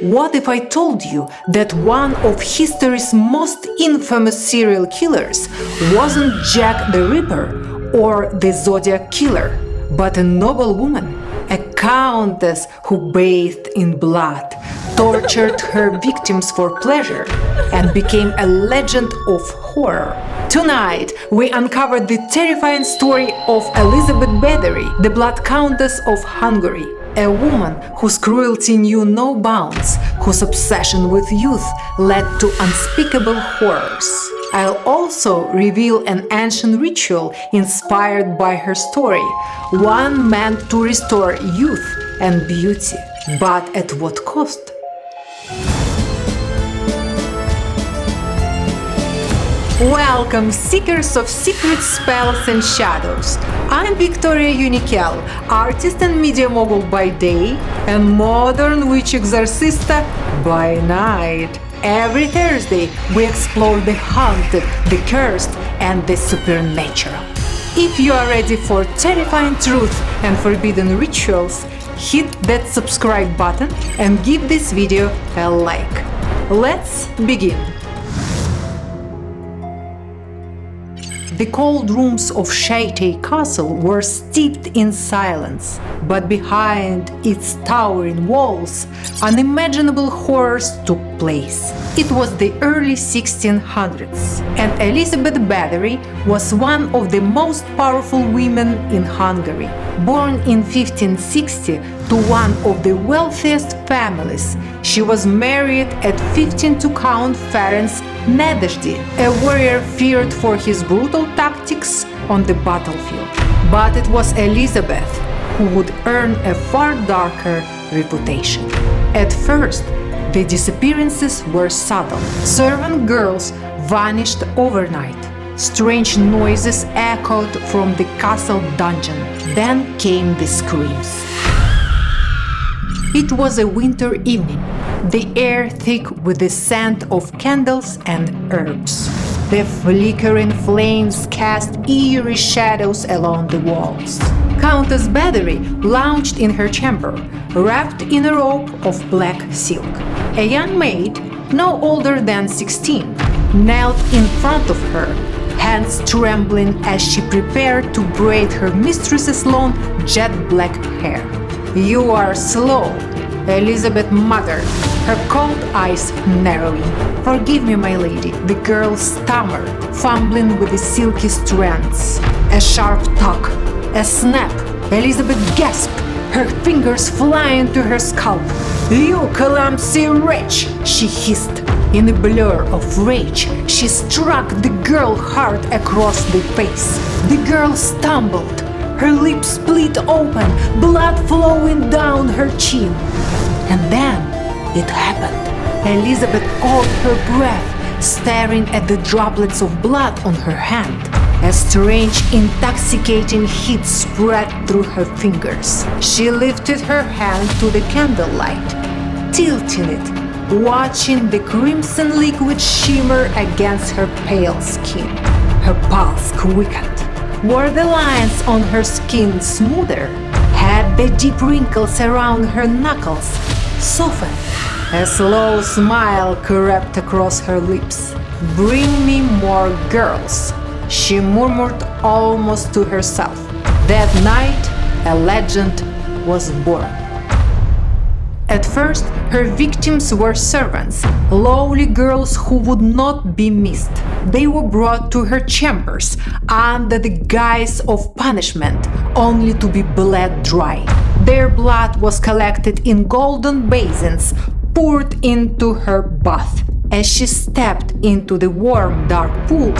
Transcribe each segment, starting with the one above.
What if I told you that one of history's most infamous serial killers wasn't Jack the Ripper or the Zodiac Killer, but a noble woman, a countess who bathed in blood, tortured her victims for pleasure, and became a legend of horror? Tonight, we uncover the terrifying story of Elizabeth Bathory, the Blood Countess of Hungary. A woman whose cruelty knew no bounds, whose obsession with youth led to unspeakable horrors. I'll also reveal an ancient ritual inspired by her story, one meant to restore youth and beauty. But at what cost? Welcome, seekers of secret spells and shadows. I'm Victoria Unikel, artist and media mogul by day and modern witch exorcista by night. Every Thursday, we explore the haunted, the cursed, and the supernatural. If you are ready for terrifying truth and forbidden rituals, hit that subscribe button and give this video a like. Let's begin. The cold rooms of Shetty Castle were steeped in silence, but behind its towering walls, unimaginable horrors took place. It was the early 1600s, and Elizabeth Bathory was one of the most powerful women in Hungary. Born in 1560 to one of the wealthiest families, she was married at 15 to Count Ferenc Nadezhdy, a warrior feared for his brutal tactics on the battlefield. But it was Elizabeth who would earn a far darker reputation. At first, the disappearances were subtle. Servant girls vanished overnight. Strange noises echoed from the castle dungeon. Then came the screams. It was a winter evening, the air thick with the scent of candles and herbs. The flickering flames cast eerie shadows along the walls. Countess Bathory lounged in her chamber, wrapped in a robe of black silk. A young maid, no older than 16, knelt in front of her, hands trembling as she prepared to braid her mistress's long jet-black hair. "You are slow," Elizabeth muttered, her cold eyes narrowing. "Forgive me, my lady," the girl stammered, fumbling with the silky strands. A sharp tug, a snap. Elizabeth gasped, her fingers flying to her scalp. "You clumsy wretch!" she hissed. In a blur of rage, she struck the girl hard across the face. The girl stumbled, her lips split open, blood flowing down her chin. And then it happened. Elizabeth caught her breath, staring at the droplets of blood on her hand. A strange, intoxicating heat spread through her fingers. She lifted her hand to the candlelight, tilting it, watching the crimson liquid shimmer against her pale skin. Her pulse quickened. Were the lines on her skin smoother? Had the deep wrinkles around her knuckles softened? A slow smile crept across her lips. "Bring me more girls," she murmured almost to herself. That night, a legend was born. At first, her victims were servants, lowly girls who would not be missed. They were brought to her chambers under the guise of punishment, only to be bled dry. Their blood was collected in golden basins, poured into her bath. As she stepped into the warm, dark pool,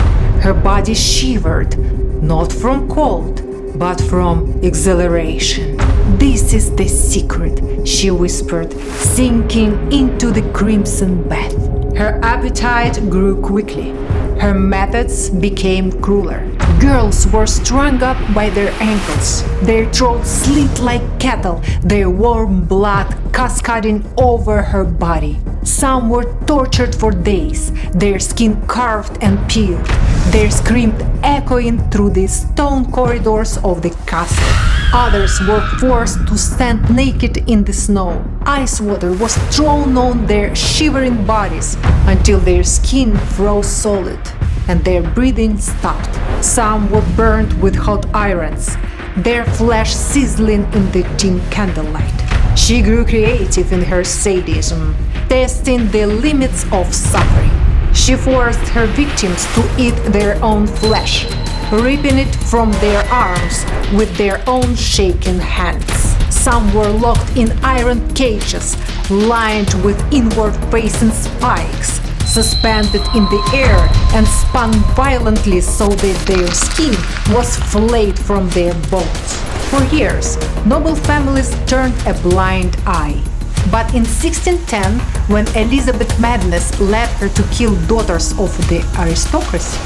her body shivered, not from cold, but from exhilaration. "This is the secret," she whispered, sinking into the crimson bath. Her appetite grew quickly. Her methods became crueler. Girls were strung up by their ankles, their throats slit like cattle, their warm blood cascading over her body. Some were tortured for days, their skin carved and peeled, their screams echoing through the stone corridors of the castle. Others were forced to stand naked in the snow. Ice water was thrown on their shivering bodies until their skin froze solid and their breathing stopped. Some were burned with hot irons, their flesh sizzling in the dim candlelight. She grew creative in her sadism, testing the limits of suffering. She forced her victims to eat their own flesh, ripping it from their arms with their own shaking hands. Some were locked in iron cages, lined with inward-facing spikes, suspended in the air and spun violently so that their skin was flayed from their bones. For years, noble families turned a blind eye. But in 1610, when Elizabeth Madness led her to kill daughters of the aristocracy,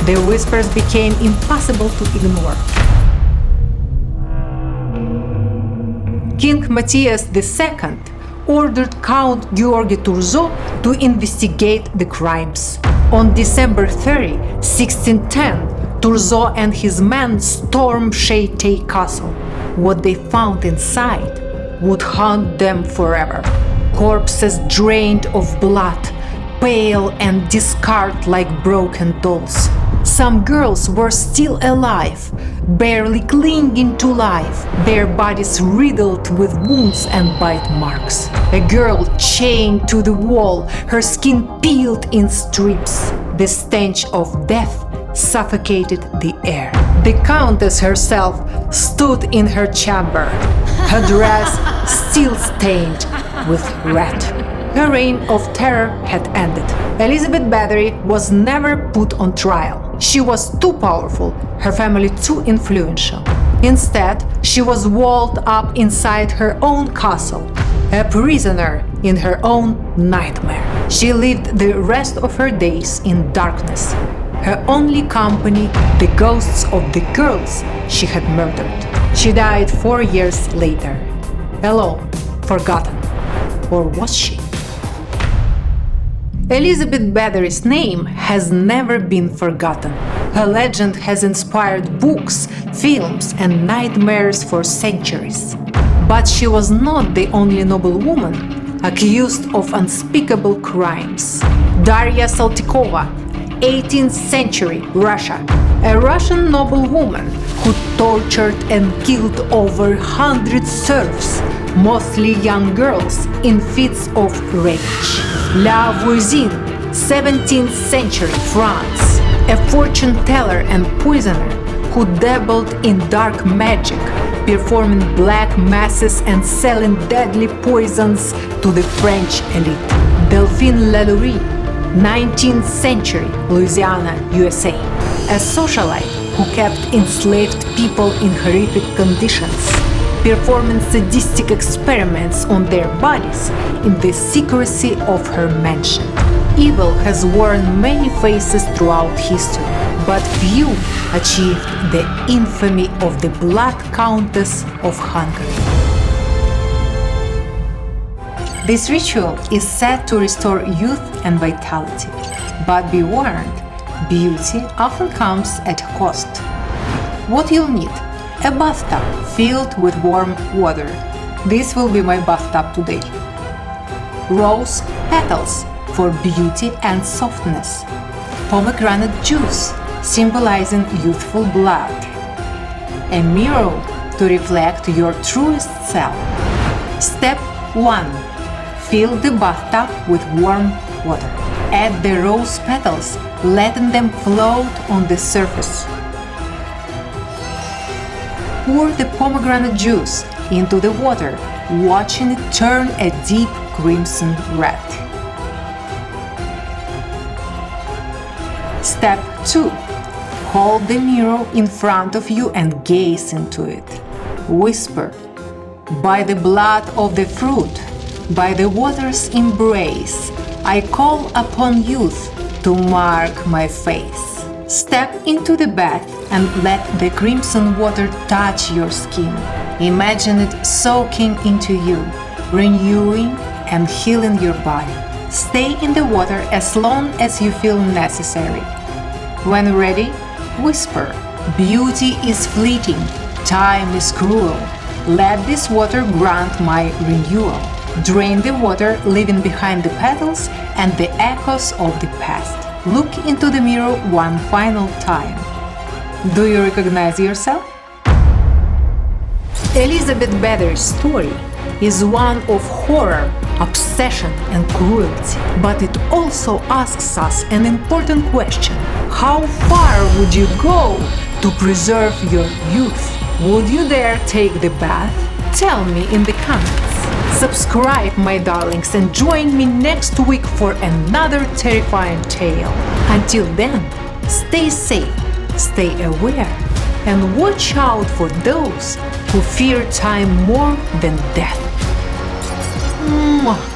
the whispers became impossible to ignore. King Matthias II ordered Count Gheorghe Turzo to investigate the crimes. On December 30, 1610, Turzo and his men stormed Shété Castle. What they found inside would haunt them forever. Corpses drained of blood, pale and discarded like broken dolls. Some girls were still alive, barely clinging to life, their bodies riddled with wounds and bite marks. A girl chained to the wall, her skin peeled in strips. The stench of death suffocated the air. The Countess herself stood in her chamber, her dress still stained with red. Her reign of terror had ended. Elizabeth Bathory was never put on trial. She was too powerful, her family too influential. Instead, she was walled up inside her own castle, a prisoner in her own nightmare. She lived the rest of her days in darkness. Her only company, the ghosts of the girls she had murdered. She died 4 years later, alone, forgotten. Or was she? Elizabeth Bathory's name has never been forgotten. Her legend has inspired books, films, and nightmares for centuries. But she was not the only noble woman accused of unspeakable crimes. Daria Saltykova, 18th century Russia, a Russian noblewoman who tortured and killed over 100 serfs, mostly young girls, in fits of rage. La Voisine, 17th century France, a fortune teller and poisoner who dabbled in dark magic, performing black masses and selling deadly poisons to the French elite. Delphine Lalaurie, 19th century Louisiana, USA, a socialite who kept enslaved people in horrific conditions, performing sadistic experiments on their bodies in the secrecy of her mansion. Evil has worn many faces throughout history, but few achieved the infamy of the Blood Countess of Hungary. This ritual is said to restore youth and vitality, but be warned, beauty often comes at a cost. What you'll need: a bathtub filled with warm water. This will be my bathtub today. Rose petals for beauty and softness. Pomegranate juice, symbolizing youthful blood. A mirror to reflect your truest self. Step 1. Fill the bathtub with warm water. Add the rose petals, letting them float on the surface. Pour the pomegranate juice into the water, watching it turn a deep crimson red. Step 2. Hold the mirror in front of you and gaze into it. Whisper, "By the blood of the fruit, by the water's embrace, I call upon youth to mark my face." Step into the bath and let the crimson water touch your skin. Imagine it soaking into you, renewing and healing your body. Stay in the water as long as you feel necessary. When ready, whisper, "Beauty is fleeting, time is cruel. Let this water grant my renewal." Drain the water, leaving behind the petals and the echoes of the past. Look into the mirror one final time. Do you recognize yourself? Elizabeth Bathory's story is one of horror, obsession, and cruelty. But it also asks us an important question. How far would you go to preserve your youth? Would you dare take the bath? Tell me in the comments. Subscribe, my darlings, and join me next week for another terrifying tale. Until then, stay safe, stay aware, and watch out for those who fear time more than death. Mwah.